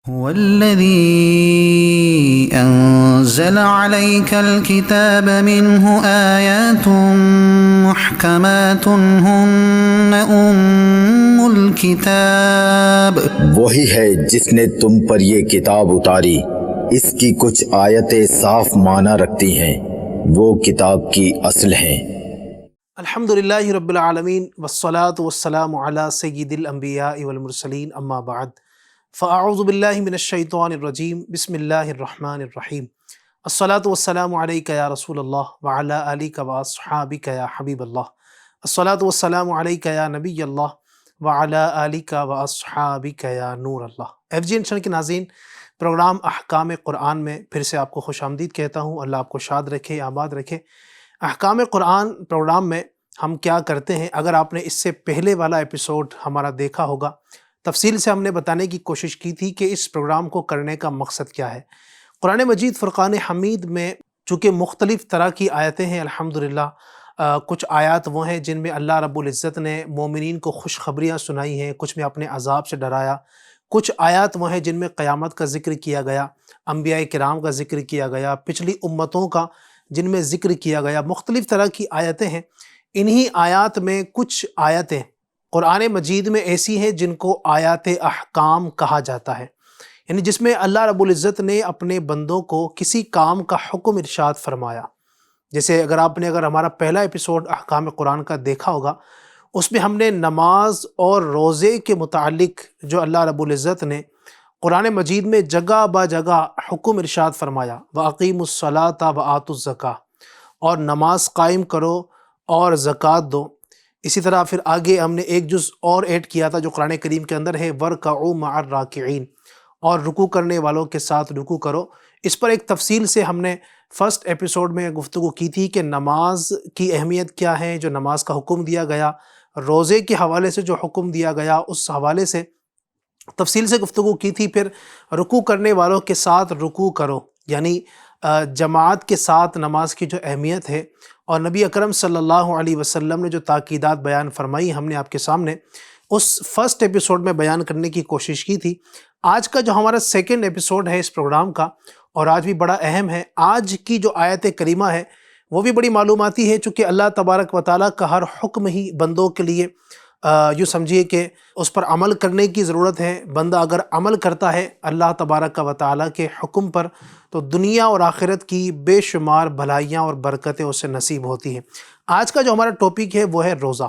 هو الذي أنزل عليك الكتاب منه آيات محكمات هن أم الكتاب۔ وہی ہے جس نے تم پر یہ کتاب اتاری، اس کی کچھ آیتیں صاف معنی رکھتی ہیں، وہ کتاب کی اصل ہیں۔ الحمدللہ رب العالمین والصلاة والسلام علی سید الانبیاء والمرسلین، اما بعد فاعوذ باللہ من الشیطان الرجیم، بسم اللہ الرحمن الرحیم۔ الصلاة والسلام علیک یا رسول اللہ وعلی آلک واصحابک یا حبیب اللہ۔ الصلاة والسلام علیک یا نبی اللہ وعلی آلک واصحابک یا نور اللہ۔ ایف جی انٹرنیشنل کے ناظرین، پروگرام احکام قرآن میں پھر سے آپ کو خوش آمدید کہتا ہوں۔ اللہ آپ کو شاد رکھے، آباد رکھے۔ احکام قرآن پروگرام میں ہم کیا کرتے ہیں، اگر آپ نے اس سے پہلے والا ایپیسوڈ ہمارا دیکھا ہوگا، تفصیل سے ہم نے بتانے کی کوشش کی تھی کہ اس پروگرام کو کرنے کا مقصد کیا ہے۔ قرآن مجید فرقان حمید میں چونکہ مختلف طرح کی آیتیں ہیں، الحمدللہ کچھ آیات وہ ہیں جن میں اللہ رب العزت نے مومنین کو خوشخبریاں سنائی ہیں، کچھ میں اپنے عذاب سے ڈرایا، کچھ آیات وہ ہیں جن میں قیامت کا ذکر کیا گیا، انبیاء کرام کا ذکر کیا گیا، پچھلی امتوں کا جن میں ذکر کیا گیا، مختلف طرح کی آیتیں ہیں۔ انہی آیات میں کچھ آیتیں قرآن مجید میں ایسی ہیں جن کو آیات احکام کہا جاتا ہے، یعنی جس میں اللہ رب العزت نے اپنے بندوں کو کسی کام کا حکم ارشاد فرمایا۔ جیسے اگر ہمارا پہلا ایپیسوڈ احکام قرآن کا دیکھا ہوگا، اس میں ہم نے نماز اور روزے کے متعلق جو اللہ رب العزت نے قرآن مجید میں جگہ با جگہ حکم ارشاد فرمایا، وَأَقِيمُوا الصَّلَاةَ وَآتُوا الزَّكَاةَ، اور نماز قائم کرو اور زکوٰۃ دو۔ اسی طرح پھر آگے ہم نے ایک جز اور ایڈ کیا تھا جو قرآن کریم کے اندر ہے، وَارْكَعُوا مَعَ الرَّاكِعِينَ، اور رکوع کرنے والوں کے ساتھ رکوع کرو۔ اس پر ایک تفصیل سے ہم نے فرسٹ ایپیسوڈ میں گفتگو کی تھی کہ نماز کی اہمیت کیا ہے، جو نماز کا حکم دیا گیا، روزے کے حوالے سے جو حکم دیا گیا اس حوالے سے تفصیل سے گفتگو کی تھی۔ پھر رکوع کرنے والوں کے ساتھ رکوع کرو، یعنی جماعت کے ساتھ نماز کی جو اہمیت ہے، اور نبی اکرم صلی اللہ علیہ وسلم نے جو تاکیدات بیان فرمائی ہم نے آپ کے سامنے اس فرسٹ ایپیسوڈ میں بیان کرنے کی کوشش کی تھی۔ آج کا جو ہمارا سیکنڈ ایپیسوڈ ہے اس پروگرام کا، اور آج بھی بڑا اہم ہے، آج کی جو آیت کریمہ ہے وہ بھی بڑی معلوماتی ہے، چونکہ اللہ تبارک و تعالیٰ کا ہر حکم ہی بندوں کے لیے یوں سمجھیے کہ اس پر عمل کرنے کی ضرورت ہے۔ بندہ اگر عمل کرتا ہے اللہ تبارک و تعالیٰ کے حکم پر، تو دنیا اور آخرت کی بے شمار بھلائیاں اور برکتیں اسے نصیب ہوتی ہیں۔ آج کا جو ہمارا ٹاپک ہے وہ ہے روزہ۔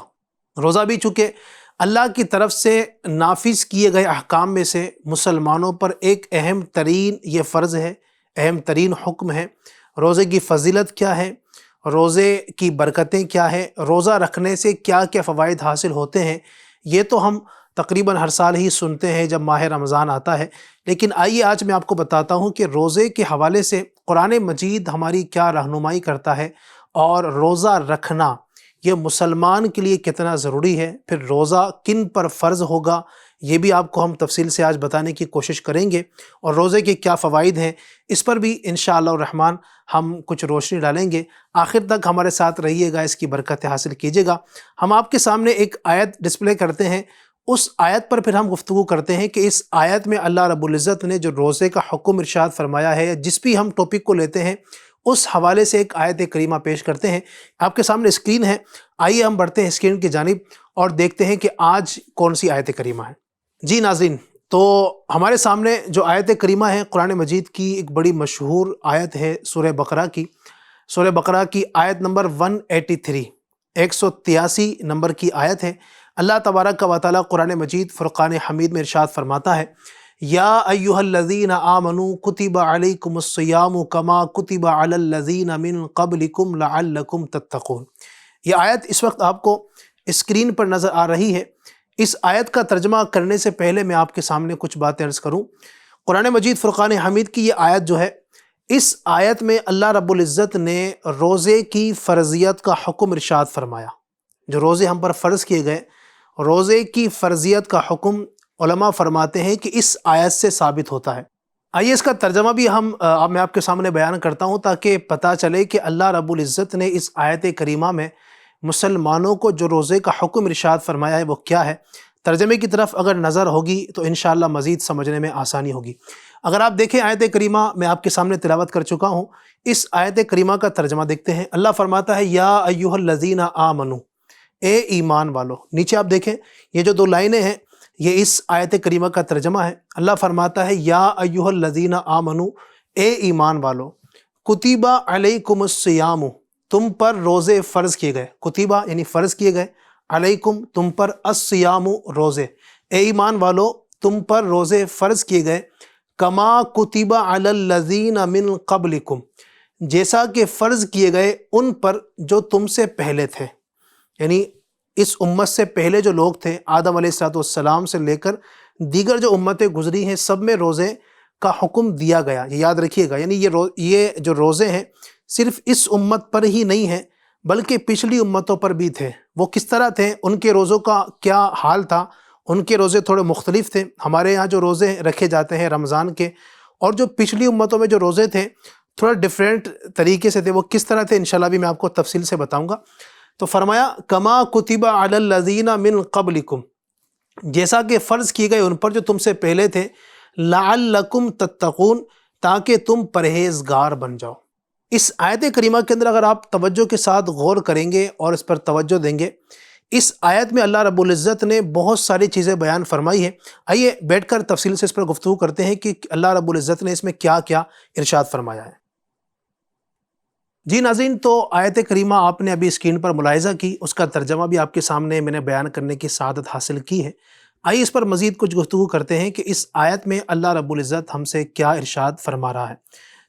روزہ بھی چونکہ اللہ کی طرف سے نافذ کیے گئے احکام میں سے مسلمانوں پر ایک اہم ترین یہ فرض ہے، اہم ترین حکم ہے۔ روزے کی فضیلت کیا ہے، روزے کی برکتیں کیا ہے، روزہ رکھنے سے کیا کیا فوائد حاصل ہوتے ہیں، یہ تو ہم تقریباً ہر سال ہی سنتے ہیں جب ماہ رمضان آتا ہے۔ لیکن آئیے آج میں آپ کو بتاتا ہوں کہ روزے کے حوالے سے قرآن مجید ہماری کیا رہنمائی کرتا ہے، اور روزہ رکھنا یہ مسلمان کے لیے کتنا ضروری ہے، پھر روزہ کن پر فرض ہوگا یہ بھی آپ کو ہم تفصیل سے آج بتانے کی کوشش کریں گے، اور روزے کے کیا فوائد ہیں اس پر بھی انشاءاللہ الرحمن ہم کچھ روشنی ڈالیں گے۔ آخر تک ہمارے ساتھ رہیے گا، اس کی برکتیں حاصل کیجیے گا۔ ہم آپ کے سامنے ایک آیت ڈسپلے کرتے ہیں، اس آیت پر پھر ہم گفتگو کرتے ہیں کہ اس آیت میں اللہ رب العزت نے جو روزے کا حکم ارشاد فرمایا ہے، جس بھی ہم ٹاپک کو لیتے ہیں اس حوالے سے ایک آیت کریمہ پیش کرتے ہیں۔ آپ کے سامنے اسکرین ہے، آئیے ہم بڑھتے ہیں اسکرین کی جانب اور دیکھتے ہیں کہ آج کون سی آیت کریمہ ہے۔ جی ناظرین، تو ہمارے سامنے جو آیت کریمہ ہے قرآن مجید کی ایک بڑی مشہور آیت ہے، سورہ بقرہ کی آیت نمبر 183، 183 نمبر کی آیت ہے۔ اللہ تبارک و تعالیٰ قرآن مجید فرقان حمید میں ارشاد فرماتا ہے، یا ایھا الذین آمنوا کتب علیکم الصیام کما کتب علی الذین من قبلکم لعلکم تتقون۔ یہ آیت اس وقت آپ کو اسکرین پر نظر آ رہی ہے۔ اس آیت کا ترجمہ کرنے سے پہلے میں آپ کے سامنے کچھ باتیں عرض کروں۔ قرآن مجید فرقان حمید کی یہ آیت جو ہے، اس آیت میں اللہ رب العزت نے روزے کی فرضیت کا حکم ارشاد فرمایا۔ جو روزے ہم پر فرض کیے گئے، روزے کی فرضیت کا حکم علماء فرماتے ہیں کہ اس آیت سے ثابت ہوتا ہے۔ آئیے اس کا ترجمہ بھی میں آپ کے سامنے بیان کرتا ہوں تاکہ پتہ چلے کہ اللہ رب العزت نے اس آیت کریمہ میں مسلمانوں کو جو روزے کا حکم ارشاد فرمایا ہے وہ کیا ہے، ترجمے کی طرف اگر نظر ہوگی تو انشاءاللہ مزید سمجھنے میں آسانی ہوگی۔ اگر آپ دیکھیں آیت کریمہ میں آپ کے سامنے تلاوت کر چکا ہوں، اس آیت کریمہ کا ترجمہ دیکھتے ہیں۔ اللہ فرماتا ہے یا ایھا الذین آمنو، اے ایمان والو۔ نیچے آپ دیکھیں یہ جو 2 لائنیں ہیں یہ اس آیت کریمہ کا ترجمہ ہے۔ اللہ فرماتا ہے یا ایھا الذین آمنو، اے ایمان والو، کتب علیکم الصیام، تم پر روزے فرض کیے گئے۔ کتبہ یعنی فرض کیے گئے، علیکم تم پر، الصیام روزے، اے ایمان والو تم پر روزے فرض کیے گئے، کما کتب علی الذین من قبلکم، جیسا کہ فرض کیے گئے ان پر جو تم سے پہلے تھے۔ یعنی اس امت سے پہلے جو لوگ تھے، آدم علیہ السلام سے لے کر دیگر جو امتیں گزری ہیں، سب میں روزے کا حکم دیا گیا، یہ یاد رکھیے گا۔ یعنی یہ جو روزے ہیں صرف اس امت پر ہی نہیں ہیں بلکہ پچھلی امتوں پر بھی تھے۔ وہ کس طرح تھے، ان کے روزوں کا کیا حال تھا؟ ان کے روزے تھوڑے مختلف تھے۔ ہمارے یہاں جو روزے رکھے جاتے ہیں رمضان کے، اور جو پچھلی امتوں میں جو روزے تھے تھوڑا ڈیفرنٹ طریقے سے تھے۔ وہ کس طرح تھے انشاءاللہ بھی میں آپ کو تفصیل سے بتاؤں گا۔ تو فرمایا کما کتب علی الذین من قبلکم، جیسا کہ فرض کیے گئے ان پر جو تم سے پہلے تھے، لعلکم تتقون، تاکہ تم پرہیزگار بن جاؤ۔ اس آیت کریمہ کے اندر اگر آپ توجہ کے ساتھ غور کریں گے اور اس پر توجہ دیں گے، اس آیت میں اللہ رب العزت نے بہت ساری چیزیں بیان فرمائی ہیں۔ آئیے بیٹھ کر تفصیل سے اس پر گفتگو کرتے ہیں کہ اللہ رب العزت نے اس میں کیا کیا ارشاد فرمایا ہے۔ جی ناظرین، تو آیت کریمہ آپ نے ابھی اسکرین پر ملاحظہ کی، اس کا ترجمہ بھی آپ کے سامنے میں نے بیان کرنے کی سعادت حاصل کی ہے۔ آئیے اس پر مزید کچھ گفتگو کرتے ہیں کہ اس آیت میں اللہ رب العزت ہم سے کیا ارشاد فرما رہا ہے۔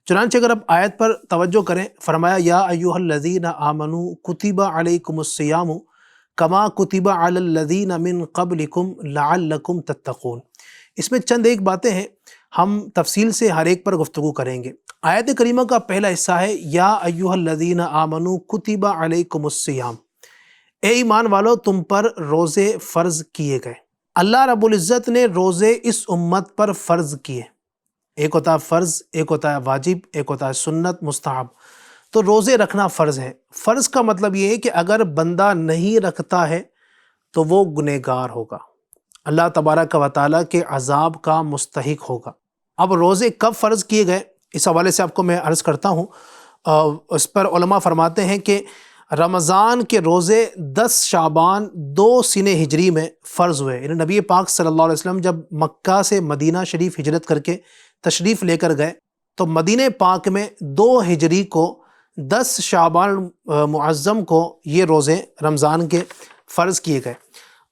چنانچہ اگر آپ آیت پر توجہ کریں، فرمایا یا ایھا الذین آمنوا کتب علیکم الصیام کما کتب علی الذین من قبلکم لعلکم تتقون۔ اس میں چند ایک باتیں ہیں، ہم تفصیل سے ہر ایک پر گفتگو کریں گے۔ آیت کریمہ کا پہلا حصہ ہے یا ایھا الذین آمنوا کتب علیکم الصیام، اے ایمان والو تم پر روزے فرض کیے گئے۔ اللہ رب العزت نے روزے اس امت پر فرض کیے۔ ایک ہوتا ہے فرض، ایک ہوتا ہے واجب، ایک ہوتا ہے سنت مستحب۔ تو روزے رکھنا فرض ہے۔ فرض کا مطلب یہ ہے کہ اگر بندہ نہیں رکھتا ہے تو وہ گنہگار ہوگا، اللہ تبارک و تعالیٰ کے عذاب کا مستحق ہوگا۔ اب روزے کب فرض کیے گئے، اس حوالے سے آپ کو میں عرض کرتا ہوں۔ اس پر علماء فرماتے ہیں کہ رمضان کے روزے 10 شعبان 2 سنہ ہجری میں فرض ہوئے۔ یعنی نبی پاک صلی اللہ علیہ وسلم جب مکہ سے مدینہ شریف ہجرت کر کے تشریف لے کر گئے تو مدینہ پاک میں 2 ہجری کو 10 شعبان معظم کو یہ روزے رمضان کے فرض کیے گئے۔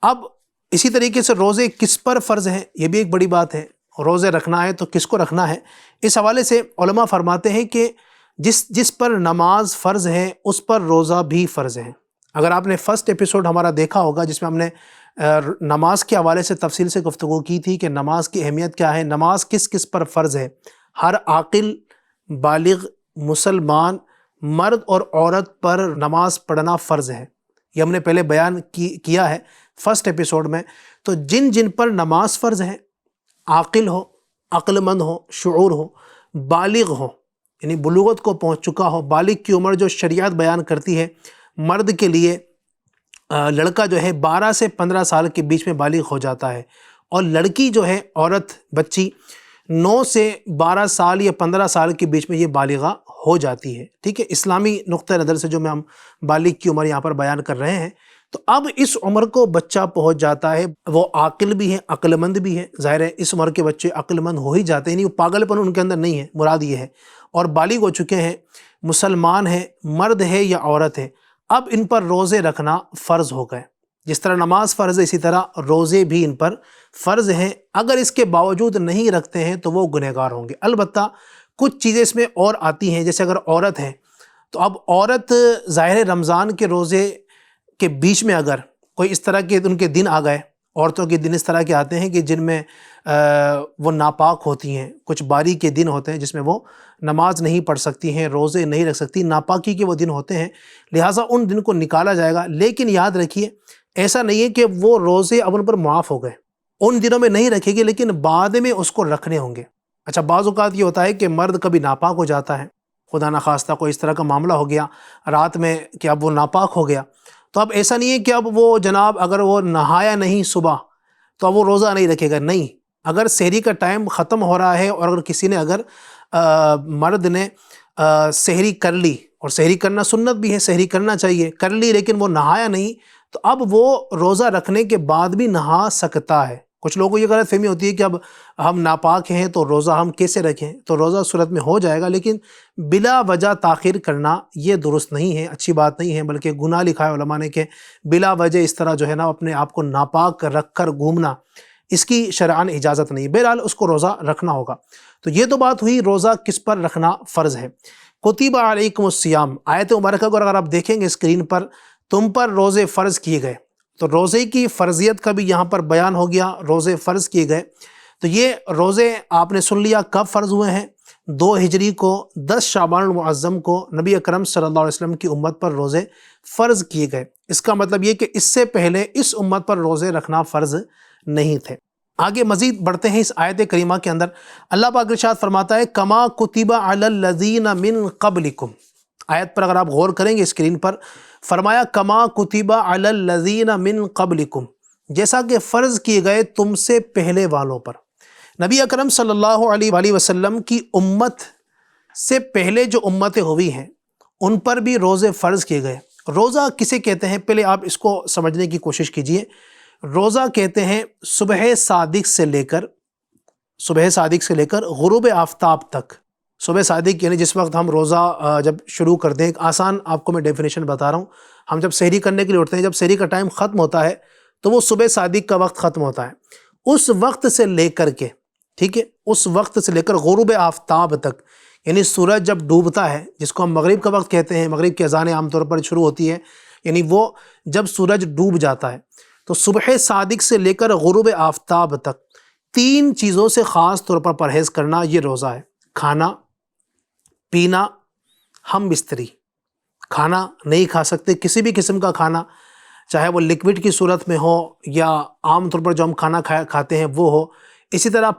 اب اسی طریقے سے روزے کس پر فرض ہیں، یہ بھی ایک بڑی بات ہے۔ روزے رکھنا ہے تو کس کو رکھنا ہے، اس حوالے سے علماء فرماتے ہیں کہ جس پر نماز فرض ہے اس پر روزہ بھی فرض ہے۔ اگر آپ نے فرسٹ ایپیسوڈ ہمارا دیکھا ہوگا جس میں ہم نے نماز کے حوالے سے تفصیل سے گفتگو کی تھی کہ نماز کی اہمیت کیا ہے، نماز کس کس پر فرض ہے۔ ہر عاقل بالغ مسلمان مرد اور عورت پر نماز پڑھنا فرض ہے، یہ ہم نے پہلے بیان کیا ہے فرسٹ ایپیسوڈ میں۔ تو جن پر نماز فرض ہے، عاقل ہو، عقل مند ہو، شعور ہو، بالغ ہو، یعنی بلوغت کو پہنچ چکا ہو۔ بالغ کی عمر جو شریعت بیان کرتی ہے، مرد کے لیے لڑکا جو ہے 12 سے 15 سال کے بیچ میں بالغ ہو جاتا ہے، اور لڑکی جو ہے عورت بچی 9 سے 12 سال یا 15 سال کے بیچ میں یہ بالغہ ہو جاتی ہے۔ ٹھیک ہے، اسلامی نقطہ نظر سے جو میں ہم بالغ کی عمر یہاں پر بیان کر رہے ہیں۔ تو اب اس عمر کو بچہ پہنچ جاتا ہے، وہ عاقل بھی ہے، عقل مند بھی ہے۔ ظاہر ہے اس عمر کے بچے عقل مند ہو ہی جاتے ہیں، نہیں وہ پاگل پن ان کے اندر نہیں ہے، مراد یہ ہے، اور بالغ ہو چکے ہیں، مسلمان ہیں، مرد ہے یا عورت ہے۔ اب ان پر روزے رکھنا فرض ہو گئے۔ جس طرح نماز فرض ہے اسی طرح روزے بھی ان پر فرض ہیں۔ اگر اس کے باوجود نہیں رکھتے ہیں تو وہ گنہگار ہوں گے۔ البتہ کچھ چیزیں اس میں اور آتی ہیں، جیسے اگر عورت ہے تو اب عورت ظاہر رمضان کے روزے کے بیچ میں اگر کوئی اس طرح کے ان کے دن آ گئے، عورتوں کے دن اس طرح کے آتے ہیں کہ جن میں وہ ناپاک ہوتی ہیں، کچھ باری کے دن ہوتے ہیں جس میں وہ نماز نہیں پڑھ سکتی ہیں، روزے نہیں رکھ سکتی، ناپاکی کے وہ دن ہوتے ہیں، لہٰذا ان دن کو نکالا جائے گا۔ لیکن یاد رکھیے ایسا نہیں ہے کہ وہ روزے اب ان پر معاف ہو گئے، ان دنوں میں نہیں رکھے گی لیکن بعد میں اس کو رکھنے ہوں گے۔ اچھا، بعض اوقات یہ ہوتا ہے کہ مرد کبھی ناپاک ہو جاتا ہے، خدا نخواستہ کوئی اس طرح کا معاملہ ہو گیا رات میں کہ اب وہ ناپاک ہو گیا، تو اب ایسا نہیں ہے کہ اب وہ جناب اگر وہ نہایا نہیں صبح تو اب وہ روزہ نہیں رکھے گا، نہیں. اگر سحری کا ٹائم ختم ہو رہا ہے اور اگر کسی نے مرد نے سحری کر لی، اور سحری کرنا سنت بھی ہے، سحری کرنا چاہیے، کر لی لیکن وہ نہایا نہیں، تو اب وہ روزہ رکھنے کے بعد بھی نہا سکتا ہے. کچھ لوگوں کو یہ غلط فہمی ہوتی ہے کہ اب ہم ناپاک ہیں تو روزہ ہم کیسے رکھیں، تو روزہ صورت میں ہو جائے گا، لیکن بلا وجہ تاخیر کرنا یہ درست نہیں ہے، اچھی بات نہیں ہے، بلکہ گناہ لکھا ہے علماء نے کہ بلا وجہ اس طرح جو ہے نا اپنے آپ کو ناپاک رکھ کر گھومنا، اس کی شرعاً اجازت نہیں. بہرحال اس کو روزہ رکھنا ہوگا. تو یہ تو بات ہوئی روزہ کس پر رکھنا فرض ہے. کتب علیکم الصیام، آیت مبارکہ کو اگر آپ دیکھیں گے اسکرین پر، تم پر روزے فرض کیے گئے. تو روزے کی فرضیت کا بھی یہاں پر بیان ہو گیا، روزے فرض کیے گئے. تو یہ روزے آپ نے سن لیا کب فرض ہوئے ہیں. 2 ہجری کو 10 شعبان المعظم کو نبی اکرم صلی اللہ علیہ وسلم کی امت پر روزے فرض کیے گئے. اس کا مطلب یہ کہ اس سے پہلے اس امت پر روزے رکھنا فرض نہیں تھے. آگے مزید بڑھتے ہیں اس آیت کریمہ کے اندر. اللہ پاک ارشاد فرماتا ہے کما کتب علی الذین من قبلکم. آیت پر اگر آپ غور کریں گے اسکرین پر، فرمایا کما کتب علی الذین من قبلکم، جیسا کہ فرض کیے گئے تم سے پہلے والوں پر. نبی اکرم صلی اللہ علیہ وآلہ وسلم کی امت سے پہلے جو امتیں ہوئی ہیں ان پر بھی روزے فرض کیے گئے. روزہ کسے کہتے ہیں پہلے آپ اس کو سمجھنے کی کوشش کیجئے. روزہ کہتے ہیں صبح صادق سے لے کر غروب آفتاب تک. صبح صادق یعنی جس وقت ہم روزہ جب شروع کر دیں، ایک آسان آپ کو میں ڈیفینیشن بتا رہا ہوں. ہم جب سحری کرنے کے لیے اٹھتے ہیں، جب سحری کا ٹائم ختم ہوتا ہے تو وہ صبح صادق کا وقت ختم ہوتا ہے. اس وقت سے لے کر کے، ٹھیک ہے، اس وقت سے لے کر غروب آفتاب تک، یعنی سورج جب ڈوبتا ہے، جس کو ہم مغرب کا وقت کہتے ہیں، مغرب کی اذانیں عام طور پر شروع ہوتی ہے، یعنی وہ جب سورج ڈوب جاتا ہے، تو صبح صادق سے لے کر غروب آفتاب تک 3 چیزوں سے خاص طور پر پرہیز کرنا یہ روزہ ہے. کھانا، پینا، ہم بستری. کھانا نہیں کھا سکتے، کسی بھی قسم کا کھانا، چاہے وہ لکوڈ کی صورت میں ہو یا عام طور پر جو ہم کھانا کھاتے ہیں وہ ہو. اسی طرح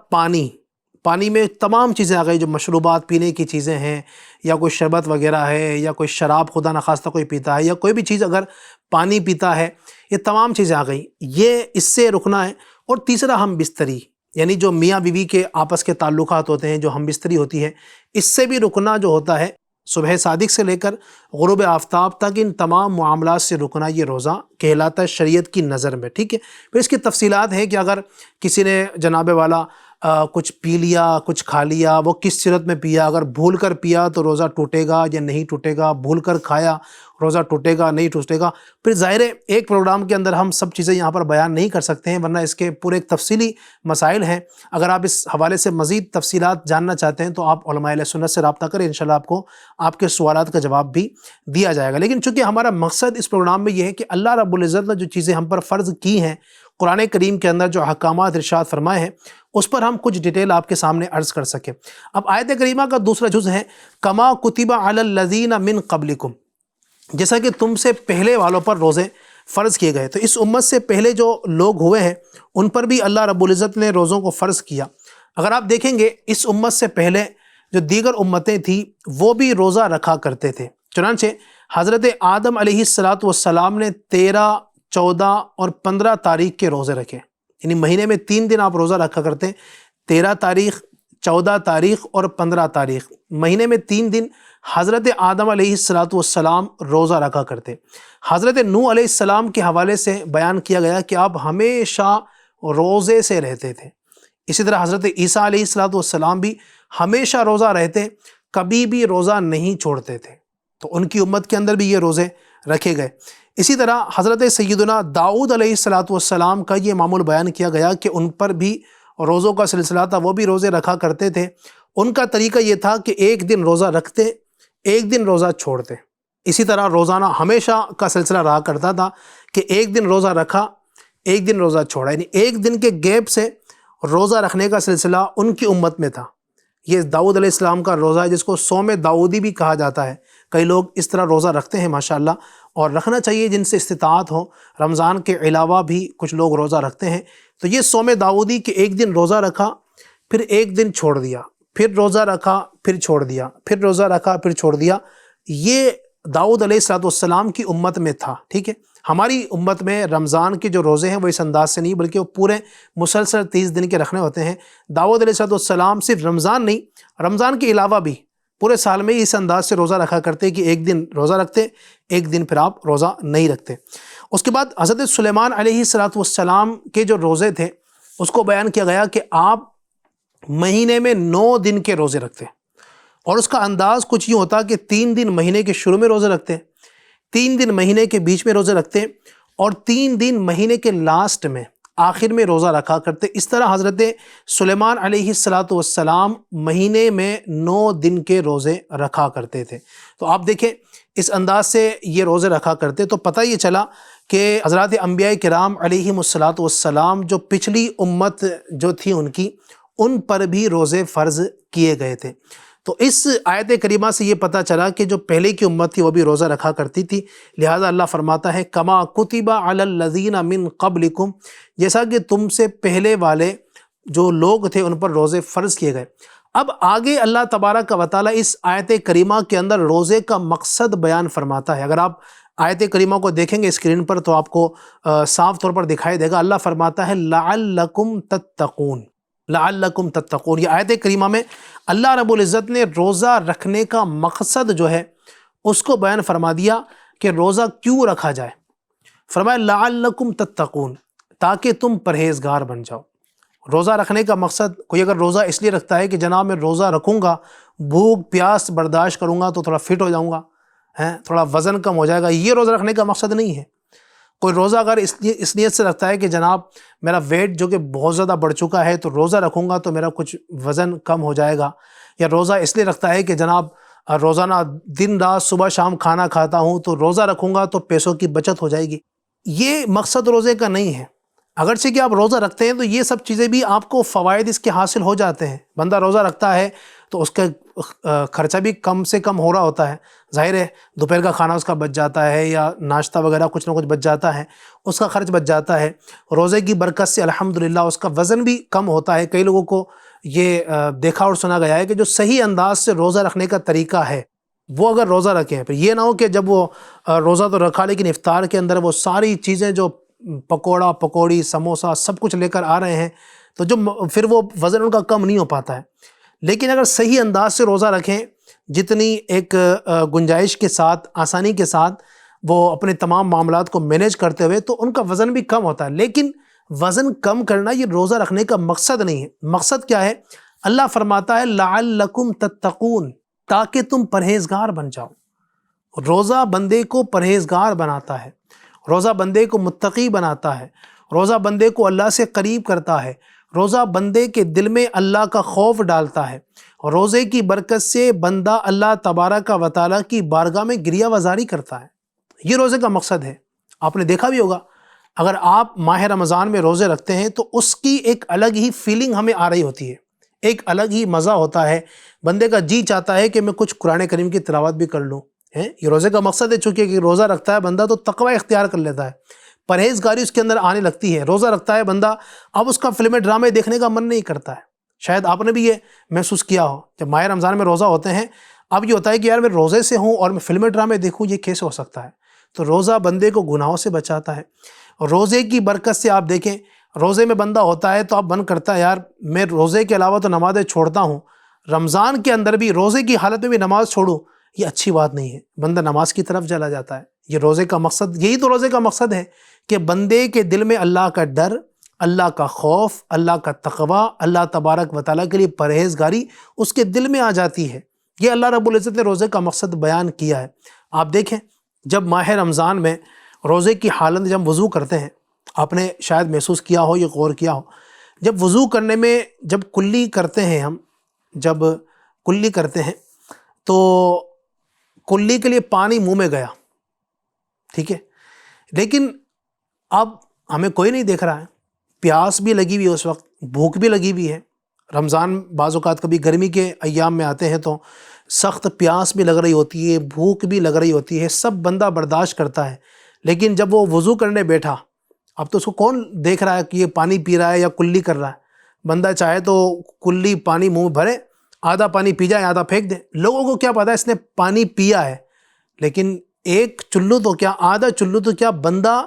پانی میں تمام چیزیں آ گئی جو مشروبات پینے کی چیزیں ہیں، یا کوئی شربت وغیرہ ہے، یا کوئی شراب خدا نخواستہ کوئی پیتا ہے، یا کوئی بھی چیز اگر پانی پیتا ہے، یہ تمام چیزیں آ گئی، یہ اس سے رکنا ہے. اور تیسرا ہم بستری، یعنی جو میاں بیوی کے آپس کے تعلقات ہوتے ہیں، جو ہم بستری ہوتی ہے، اس سے بھی رکنا جو ہوتا ہے. صبح صادق سے لے کر غروب آفتاب تک ان تمام معاملات سے رکنا یہ روزہ کہلاتا ہے شریعت کی نظر میں. ٹھیک ہے. پھر اس کی تفصیلات ہیں کہ اگر کسی نے جناب والا کچھ پی لیا، کچھ کھا لیا، وہ کس صورت میں پیا، اگر بھول کر پیا تو روزہ ٹوٹے گا یا نہیں ٹوٹے گا، بھول کر کھایا روزہ ٹوٹے گا نہیں ٹوٹے گا. پھر ظاہر ہے ایک پروگرام کے اندر ہم سب چیزیں یہاں پر بیان نہیں کر سکتے ہیں، ورنہ اس کے پورے ایک تفصیلی مسائل ہیں. اگر آپ اس حوالے سے مزید تفصیلات جاننا چاہتے ہیں تو آپ علماء اہل سنت سے رابطہ کریں، انشاءاللہ آپ کو آپ کے سوالات کا جواب بھی دیا جائے گا. لیکن چونکہ ہمارا مقصد اس پروگرام میں یہ ہے کہ اللہ رب العزت نے جو چیزیں ہم پر فرض کی ہیں، قرآن کریم کے اندر جو احکامات ارشاد فرمائے ہیں، اس پر ہم کچھ ڈیٹیل آپ کے سامنے عرض کر سکیں. اب آیت کریمہ کا دوسرا جز ہے کما کتب علی الذین من قبلکم، جیسا کہ تم سے پہلے والوں پر روزے فرض کیے گئے. تو اس امت سے پہلے جو لوگ ہوئے ہیں ان پر بھی اللہ رب العزت نے روزوں کو فرض کیا. اگر آپ دیکھیں گے اس امت سے پہلے جو دیگر امتیں تھیں وہ بھی روزہ رکھا کرتے تھے. چنانچہ حضرت آدم علیہ السلام نے 13، 14 اور 15 تاریخ کے روزے رکھے، یعنی مہینے میں 3 دن آپ روزہ رکھا کرتے ہیں. 13 تاریخ، 14 تاریخ اور 15 تاریخ، مہینے میں 3 دن حضرت آدم علیہ السلام روزہ رکھا کرتے. حضرت نوح علیہ السلام کے حوالے سے بیان کیا گیا کہ آپ ہمیشہ روزے سے رہتے تھے. اسی طرح حضرت عیسیٰ علیہ السلام بھی ہمیشہ روزہ رہتے، کبھی بھی روزہ نہیں چھوڑتے تھے. تو ان کی امت کے اندر بھی یہ روزے رکھے گئے. اسی طرح حضرت سیدنا داؤد علیہ السلام کا یہ معمول بیان کیا گیا کہ ان پر بھی روزوں کا سلسلہ تھا، وہ بھی روزے رکھا کرتے تھے. ان کا طریقہ یہ تھا کہ ایک دن روزہ رکھتے، ایک دن روزہ چھوڑتے. اسی طرح روزانہ ہمیشہ کا سلسلہ رہا کرتا تھا کہ ایک دن روزہ رکھا، ایک دن روزہ چھوڑا، یعنی ایک دن کے گیپ سے روزہ رکھنے کا سلسلہ ان کی امت میں تھا. یہ داؤد علیہ السلام کا روزہ ہے جس کو صوم داؤدی بھی کہا جاتا ہے. کئی لوگ اس طرح روزہ رکھتے ہیں ماشاءاللہ، اور رکھنا چاہیے جن سے استطاعت ہو. رمضان کے علاوہ بھی کچھ لوگ روزہ رکھتے ہیں. تو یہ صوم داؤدی کہ ایک دن روزہ رکھا پھر ایک دن چھوڑ دیا، پھر روزہ رکھا پھر چھوڑ دیا، پھر روزہ رکھا پھر چھوڑ دیا، یہ داؤد علیہ السلام کی امت میں تھا. ٹھیک ہے. ہماری امت میں رمضان کے جو روزے ہیں وہ اس انداز سے نہیں، بلکہ وہ پورے مسلسل 30 دن کے رکھنے ہوتے ہیں۔ داؤد علیہ السلام صرف رمضان نہیں، رمضان کے علاوہ بھی پورے سال میں اس انداز سے روزہ رکھا کرتے کہ ایک دن روزہ رکھتے، ایک دن پھر آپ روزہ نہیں رکھتے۔ اس کے بعد حضرت سلیمان علیہ السلام کے جو روزے تھے اس کو بیان کیا گیا کہ آپ مہینے میں 9 دن کے روزے رکھتے، اور اس کا انداز کچھ یوں ہوتا کہ 3 دن مہینے کے شروع میں روزے رکھتے، 3 دن مہینے کے بیچ میں روزے رکھتے، اور 3 دن مہینے کے لاسٹ میں آخر میں روزہ رکھا کرتے۔ اس طرح حضرت سلیمان علیہ السلام مہینے میں 9 دن کے روزے رکھا کرتے تھے۔ تو آپ دیکھیں اس انداز سے یہ روزے رکھا کرتے، تو پتہ یہ چلا کہ حضرات انبیاء کرام علیہم السلام جو پچھلی امت جو تھی ان پر بھی روزے فرض کیے گئے تھے۔ تو اس آیت کریمہ سے یہ پتہ چلا کہ جو پہلے کی امت تھی وہ بھی روزہ رکھا کرتی تھی، لہٰذا اللہ فرماتا ہے کما کتب علی الذین من قبلکم، جیسا کہ تم سے پہلے والے جو لوگ تھے ان پر روزے فرض کیے گئے۔ اب آگے اللہ تبارک و تعالیٰ اس آیت کریمہ کے اندر روزے کا مقصد بیان فرماتا ہے۔ اگر آپ آیت کریمہ کو دیکھیں گے اسکرین پر تو آپ کو صاف طور پر دکھائی دے گا، اللہ فرماتا ہے لعلکم تتقون، لعلکم تتقون۔ یہ آیت کریمہ میں اللہ رب العزت نے روزہ رکھنے کا مقصد جو ہے اس کو بیان فرما دیا کہ روزہ کیوں رکھا جائے۔ فرمایا لعلکم تتقون، تاکہ تم پرہیزگار بن جاؤ۔ روزہ رکھنے کا مقصد، کوئی اگر روزہ اس لیے رکھتا ہے کہ جناب میں روزہ رکھوں گا، بھوک پیاس برداشت کروں گا تو تھوڑا فٹ ہو جاؤں گا، تھوڑا وزن کم ہو جائے گا، یہ روزہ رکھنے کا مقصد نہیں ہے۔ کوئی روزہ اگر اس نیت سے رکھتا ہے کہ جناب میرا ویٹ جو کہ بہت زیادہ بڑھ چکا ہے تو روزہ رکھوں گا تو میرا کچھ وزن کم ہو جائے گا، یا روزہ اس لیے رکھتا ہے کہ جناب روزانہ دن رات صبح شام کھانا کھاتا ہوں تو روزہ رکھوں گا تو پیسوں کی بچت ہو جائے گی، یہ مقصد روزے کا نہیں ہے۔ اگرچہ کہ آپ روزہ رکھتے ہیں تو یہ سب چیزیں بھی آپ کو فوائد اس کے حاصل ہو جاتے ہیں۔ بندہ روزہ رکھتا ہے تو اس کا خرچہ بھی کم سے کم ہو رہا ہوتا ہے، ظاہر ہے دوپہر کا کھانا اس کا بچ جاتا ہے، یا ناشتہ وغیرہ کچھ نہ کچھ بچ جاتا ہے، اس کا خرچ بچ جاتا ہے۔ روزے کی برکت سے الحمدللہ اس کا وزن بھی کم ہوتا ہے۔ کئی لوگوں کو یہ دیکھا اور سنا گیا ہے کہ جو صحیح انداز سے روزہ رکھنے کا طریقہ ہے وہ اگر روزہ رکھیں، پھر یہ نہ ہو کہ جب وہ روزہ تو رکھا لیکن افطار کے اندر وہ ساری چیزیں جو پکوڑا پکوڑی سموسہ سب کچھ لے کر آ رہے ہیں تو جو پھر وہ وزن ان کا کم نہیں ہو پاتا ہے۔ لیکن اگر صحیح انداز سے روزہ رکھیں، جتنی ایک گنجائش کے ساتھ، آسانی کے ساتھ وہ اپنے تمام معاملات کو مینیج کرتے ہوئے، تو ان کا وزن بھی کم ہوتا ہے۔ لیکن وزن کم کرنا یہ روزہ رکھنے کا مقصد نہیں ہے۔ مقصد کیا ہے؟ اللہ فرماتا ہے لعلکم تتقون، تاکہ تم پرہیزگار بن جاؤ۔ روزہ بندے کو پرہیزگار بناتا ہے، روزہ بندے کو متقی بناتا ہے، روزہ بندے کو اللہ سے قریب کرتا ہے، روزہ بندے کے دل میں اللہ کا خوف ڈالتا ہے۔ روزے کی برکت سے بندہ اللہ تبارک و تعالیٰ کی بارگاہ میں گریہ وزاری کرتا ہے، یہ روزے کا مقصد ہے۔ آپ نے دیکھا بھی ہوگا اگر آپ ماہ رمضان میں روزے رکھتے ہیں تو اس کی ایک الگ ہی فیلنگ ہمیں آ رہی ہوتی ہے، ایک الگ ہی مزہ ہوتا ہے، بندے کا جی چاہتا ہے کہ میں کچھ قرآن کریم کی تلاوت بھی کر لوں۔ یہ روزے کا مقصد ہے، چونکہ کہ روزہ رکھتا ہے بندہ تو تقوی اختیار کر لیتا ہے، پرہیزگاری اس کے اندر آنے لگتی ہے۔ روزہ رکھتا ہے بندہ، اب اس کا فلمیں ڈرامے دیکھنے کا من نہیں کرتا ہے۔ شاید آپ نے بھی یہ محسوس کیا ہو، جب ماہ رمضان میں روزہ ہوتے ہیں اب یہ ہوتا ہے کہ یار میں روزے سے ہوں اور میں فلمیں ڈرامے دیکھوں، یہ کیسے ہو سکتا ہے؟ تو روزہ بندے کو گناہوں سے بچاتا ہے۔ روزے کی برکت سے آپ دیکھیں، روزے میں بندہ ہوتا ہے تو اب من کرتا ہے یار میں روزے کے علاوہ تو نمازیں چھوڑتا ہوں، رمضان کے اندر بھی روزے کی حالت میں بھی نماز چھوڑوں، یہ اچھی بات نہیں ہے۔ بندہ نماز کی طرف چلا جاتا ہے۔ یہ روزے کا مقصد، یہی تو روزے کا مقصد ہے کہ بندے کے دل میں اللہ کا ڈر، اللہ کا خوف، اللہ کا تقوی، اللہ تبارک و تعالیٰ کے لیے پرہیزگاری اس کے دل میں آ جاتی ہے۔ یہ اللہ رب العزت نے روزے کا مقصد بیان کیا ہے۔ آپ دیکھیں جب ماہ رمضان میں روزے کی حالت جب وضو کرتے ہیں، آپ نے شاید محسوس کیا ہو، یہ غور کیا ہو، جب وضو کرنے میں جب کلی کرتے ہیں، ہم جب کلی کرتے ہیں تو کلی کے لیے پانی منہ میں گیا، ٹھیک ہے، لیکن اب ہمیں کوئی نہیں دیکھ رہا ہے، پیاس بھی لگی ہوئی ہے، اس وقت بھوک بھی لگی ہوئی ہے۔ رمضان بعض اوقات کبھی گرمی کے ایام میں آتے ہیں تو سخت پیاس بھی لگ رہی ہوتی ہے، بھوک بھی لگ رہی ہوتی ہے، سب بندہ برداشت کرتا ہے۔ لیکن جب وہ وضو کرنے بیٹھا، اب تو اس کو کون دیکھ رہا ہے کہ یہ پانی پی رہا ہے یا کلی کر رہا ہے؟ بندہ چاہے تو کلی پانی منہ بھرے، آدھا پانی پی جائے، آدھا پھینک دے، لوگوں کو کیا پتا ہے اس نے پانی پیا ہے، لیکن ایک چلو تو کیا، آدھا چلو تو کیا، بندہ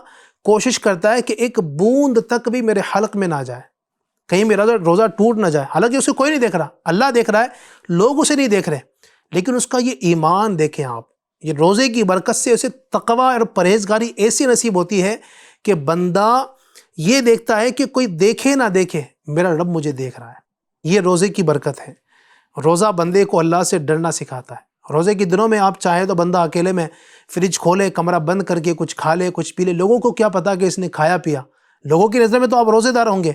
کوشش کرتا ہے کہ ایک بوند تک بھی میرے حلق میں نہ جائے، کہیں میرا روزہ ٹوٹ نہ جائے، حالانکہ اسے کوئی نہیں دیکھ رہا، اللہ دیکھ رہا ہے، لوگ اسے نہیں دیکھ رہے، لیکن اس کا یہ ایمان دیکھیں آپ، یہ روزے کی برکت سے اسے تقوی اور پرہیزگاری ایسی نصیب ہوتی ہے کہ بندہ یہ دیکھتا ہے کہ کوئی دیکھے نہ دیکھے، میرا رب مجھے دیکھ رہا ہے۔ یہ روزے کی برکت ہے۔ روزہ بندے کو اللہ سے ڈرنا سکھاتا ہے۔ روزے کے دنوں میں آپ چاہیں تو بندہ اکیلے میں فریج کھولے، کمرہ بند کر کے کچھ کھا لے، کچھ پی لے، لوگوں کو کیا پتا کہ اس نے کھایا پیا، لوگوں کی نظر میں تو آپ روزے دار ہوں گے،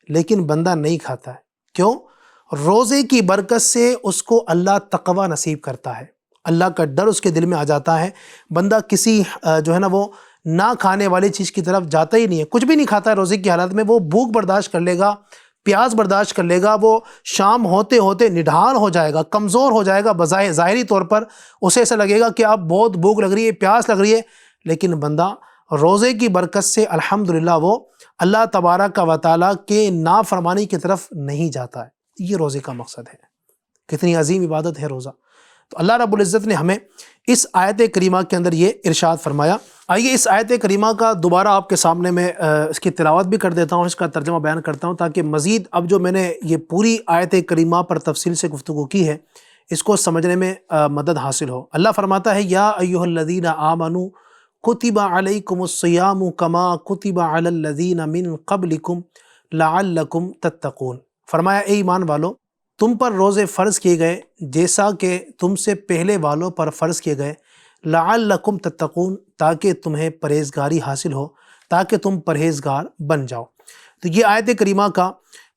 لیکن بندہ نہیں کھاتا ہے۔ کیوں؟ روزے کی برکت سے اس کو اللہ تقوی نصیب کرتا ہے، اللہ کا ڈر اس کے دل میں آ جاتا ہے، بندہ کسی جو ہے نا وہ نہ کھانے والی چیز کی طرف جاتا ہی نہیں ہے، کچھ بھی نہیں کھاتا ہے روزے کی حالت میں، وہ بھوک برداشت کر لے گا، پیاس برداشت کر لے گا، وہ شام ہوتے ہوتے نڈھال ہو جائے گا، کمزور ہو جائے گا، ظاہری طور پر اسے ایسا لگے گا کہ اب بہت بھوک لگ رہی ہے، پیاس لگ رہی ہے، لیکن بندہ روزے کی برکت سے الحمدللہ وہ اللہ تبارک و تعالیٰ کے نافرمانی کی طرف نہیں جاتا ہے۔ یہ روزے کا مقصد ہے۔ کتنی عظیم عبادت ہے روزہ۔ تو اللہ رب العزت نے ہمیں اس آیت کریمہ کے اندر یہ ارشاد فرمایا۔ آئیے اس آیت کریمہ کا دوبارہ آپ کے سامنے میں اس کی تلاوت بھی کر دیتا ہوں، اس کا ترجمہ بیان کرتا ہوں، تاکہ مزید اب جو میں نے یہ پوری آیت کریمہ پر تفصیل سے گفتگو کی ہے اس کو سمجھنے میں مدد حاصل ہو۔ اللہ فرماتا ہے یا ایھا الذین آمنوا کتب علیکم الصیام کما کتب علی الذین من قبلکم لعلکم تتقون۔ فرمایا اے ایمان والو، تم پر روزے فرض کیے گئے جیسا کہ تم سے پہلے والوں پر فرض کیے گئے، لعلکم تتقون، تاکہ تمہیں پرہیزگاری حاصل ہو، تاکہ تم پرہیزگار بن جاؤ۔ تو یہ آیت کریمہ کا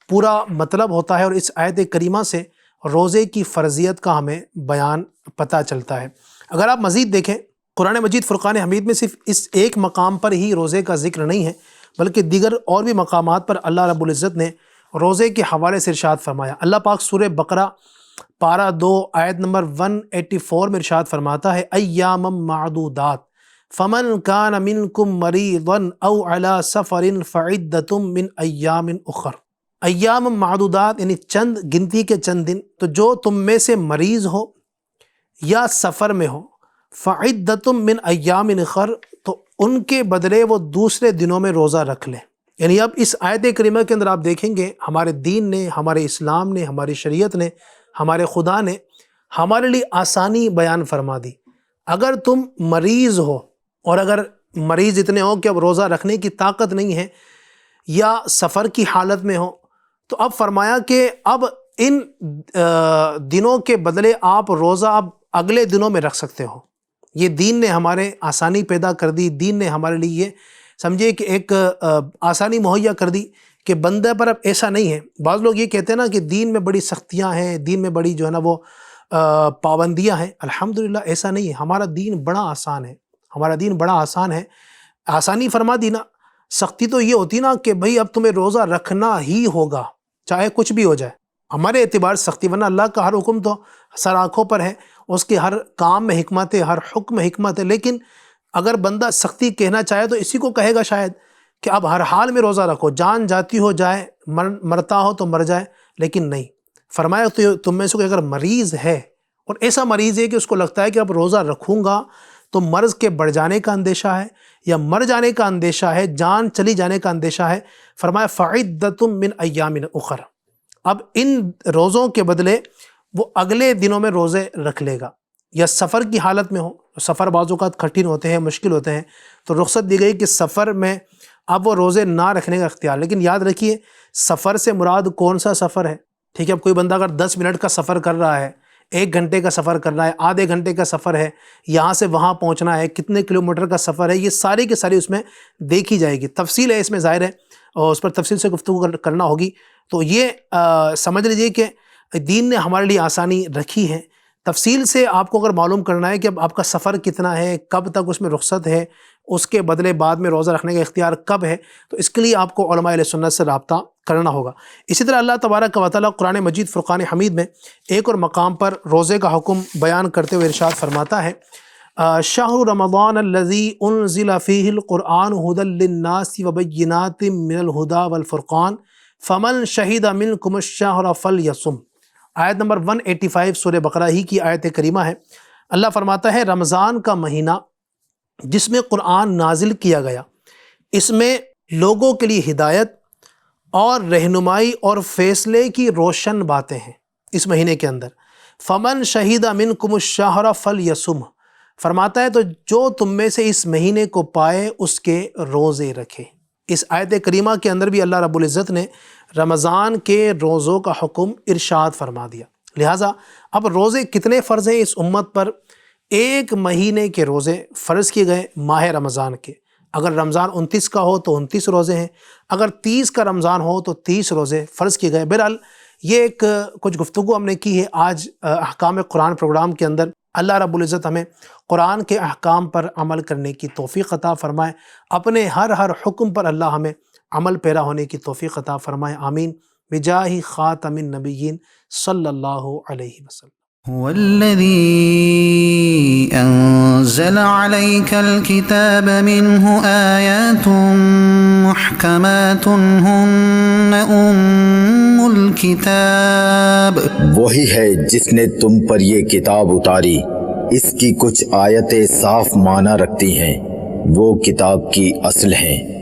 پورا مطلب ہوتا ہے، اور اس آیت کریمہ سے روزے کی فرضیت کا ہمیں بیان پتہ چلتا ہے۔ اگر آپ مزید دیکھیں قرآن مجید فرقان حمید میں صرف اس ایک مقام پر ہی روزے کا ذکر نہیں ہے، بلکہ دیگر اور بھی مقامات پر اللہ رب العزت نے روزے کے حوالے سے ارشاد فرمایا۔ اللہ پاک سورہ بقرہ پارہ 2 آیت نمبر 184 میں ارشاد فرماتا ہے ایام معدودات فمن کان منکم مریضا او علی سفر فعدۃ من ایام اخر۔ ایام معدودات یعنی چند گنتی کے چند دن، تو جو تم میں سے مریض ہو یا سفر میں ہو، فعدۃ من ایام اخر، تو ان کے بدلے وہ دوسرے دنوں میں روزہ رکھ لیں۔ یعنی اب اس آیت کریمہ کے اندر آپ دیکھیں گے ہمارے دین نے، ہمارے اسلام نے، ہماری شریعت نے، ہمارے خدا نے ہمارے لیے آسانی بیان فرما دی۔ اگر تم مریض ہو، اور اگر مریض اتنے ہو کہ اب روزہ رکھنے کی طاقت نہیں ہے، یا سفر کی حالت میں ہو، تو اب فرمایا کہ اب ان دنوں کے بدلے آپ روزہ اب اگلے دنوں میں رکھ سکتے ہو۔ یہ دین نے ہمارے آسانی پیدا کر دی، دین نے ہمارے لیے یہ سمجھے کہ ایک آسانی مہیا کر دی کہ بندے پر اب ایسا نہیں ہے۔ بعض لوگ یہ کہتے ہیں نا کہ دین میں بڑی سختیاں ہیں، دین میں بڑی جو ہے نا وہ پابندیاں ہیں۔ الحمدللہ ایسا نہیں ہے، ہمارا دین بڑا آسان ہے، ہمارا دین بڑا آسان ہے۔ آسانی فرما دی نا، سختی تو یہ ہوتی نا کہ بھئی اب تمہیں روزہ رکھنا ہی ہوگا چاہے کچھ بھی ہو جائے، ہمارے اعتبار سختی، ورنہ اللہ کا ہر حکم تو سر آنکھوں پر ہے، اس کے ہر کام میں حکمت ہے، ہر حکم میں حکمت ہے۔ لیکن اگر بندہ سختی کہنا چاہے تو اسی کو کہے گا شاید کہ اب ہر حال میں روزہ رکھو، جان جاتی ہو جائے، مرتا ہو تو مر جائے، لیکن نہیں۔ فرمایا تو تم میں سے کوئی اگر مریض ہے، اور ایسا مریض ہے کہ اس کو لگتا ہے کہ اب روزہ رکھوں گا تو مرض کے بڑھ جانے کا اندیشہ ہے، یا مر جانے کا اندیشہ ہے، جان چلی جانے کا اندیشہ ہے، فرمایا فعدۃ من ایام اخر، اب ان روزوں کے بدلے وہ اگلے دنوں میں روزے رکھ لے گا۔ یا سفر کی حالت میں ہو، سفر بعض اوقات کٹھن ہوتے ہیں، مشکل ہوتے ہیں، تو رخصت دی گئی کہ سفر میں اب وہ روزے نہ رکھنے کا اختیار۔ لیکن یاد رکھیے سفر سے مراد کون سا سفر ہے، ٹھیک ہے؟ اب کوئی بندہ اگر 10 منٹ کا سفر کر رہا ہے، 1 گھنٹے کا سفر کر رہا ہے، آدھے گھنٹے کا سفر ہے، یہاں سے وہاں پہنچنا ہے، کتنے کلومیٹر کا سفر ہے، یہ ساری کی ساری اس میں دیکھی جائے گی۔ تفصیل ہے اس میں ظاہر ہے، اور اس پر تفصیل سے گفتگو کرنا ہوگی۔ تو یہ سمجھ لیجئے کہ دین نے ہمارے لیے آسانی رکھی ہے۔ تفصیل سے آپ کو اگر معلوم کرنا ہے کہ اب آپ کا سفر کتنا ہے، کب تک اس میں رخصت ہے، اس کے بدلے بعد میں روزہ رکھنے کا اختیار کب ہے، تو اس کے لیے آپ کو علماء اہل سنت سے رابطہ کرنا ہوگا۔ اسی طرح اللہ تبارک و تعالیٰ قرآن مجید فرقان حمید میں ایک اور مقام پر روزے کا حکم بیان کرتے ہوئے ارشاد فرماتا ہے شہر رمضان الذی انزل فیہ القرآن ھدی للناس وبینات من الھدی والفرقان فمن شہد منکم الشہر فلیصم۔ آیت نمبر 185 سورہ بقرہ ہی کی آیت کریمہ ہے۔ اللہ فرماتا ہے رمضان کا مہینہ جس میں قرآن نازل کیا گیا، اس میں لوگوں کے لیے ہدایت اور رہنمائی اور فیصلے کی روشن باتیں ہیں اس مہینے کے اندر۔ فمن شہید منکم الشہر فلیصم، فرماتا ہے تو جو تم میں سے اس مہینے کو پائے اس کے روزے رکھے۔ اس آیت کریمہ کے اندر بھی اللہ رب العزت نے رمضان کے روزوں کا حکم ارشاد فرما دیا۔ لہٰذا اب روزے کتنے فرض ہیں اس امت پر؟ ایک مہینے کے روزے فرض کیے گئے ماہ رمضان کے۔ اگر رمضان 29 کا ہو تو 29 روزے ہیں، اگر 30 کا رمضان ہو تو 30 روزے فرض کیے گئے۔ بہرحال یہ ایک کچھ گفتگو ہم نے کی ہے آج احکام قرآن پروگرام کے اندر۔ اللہ رب العزت ہمیں قرآن کے احکام پر عمل کرنے کی توفیق عطا فرمائے، اپنے ہر حکم پر اللہ ہمیں عمل پیرا ہونے کی توفیق عطا فرمائے، آمین، بجاہ خاتم النبیین صلی اللہ علیہ وسلم۔ هو الذي أنزل عليك الكتاب منه آيات محكمات هن الكتاب، وہی ہے جس نے تم پر یہ کتاب اتاری، اس کی کچھ آیتیں صاف معنی رکھتی ہیں، وہ کتاب کی اصل ہیں۔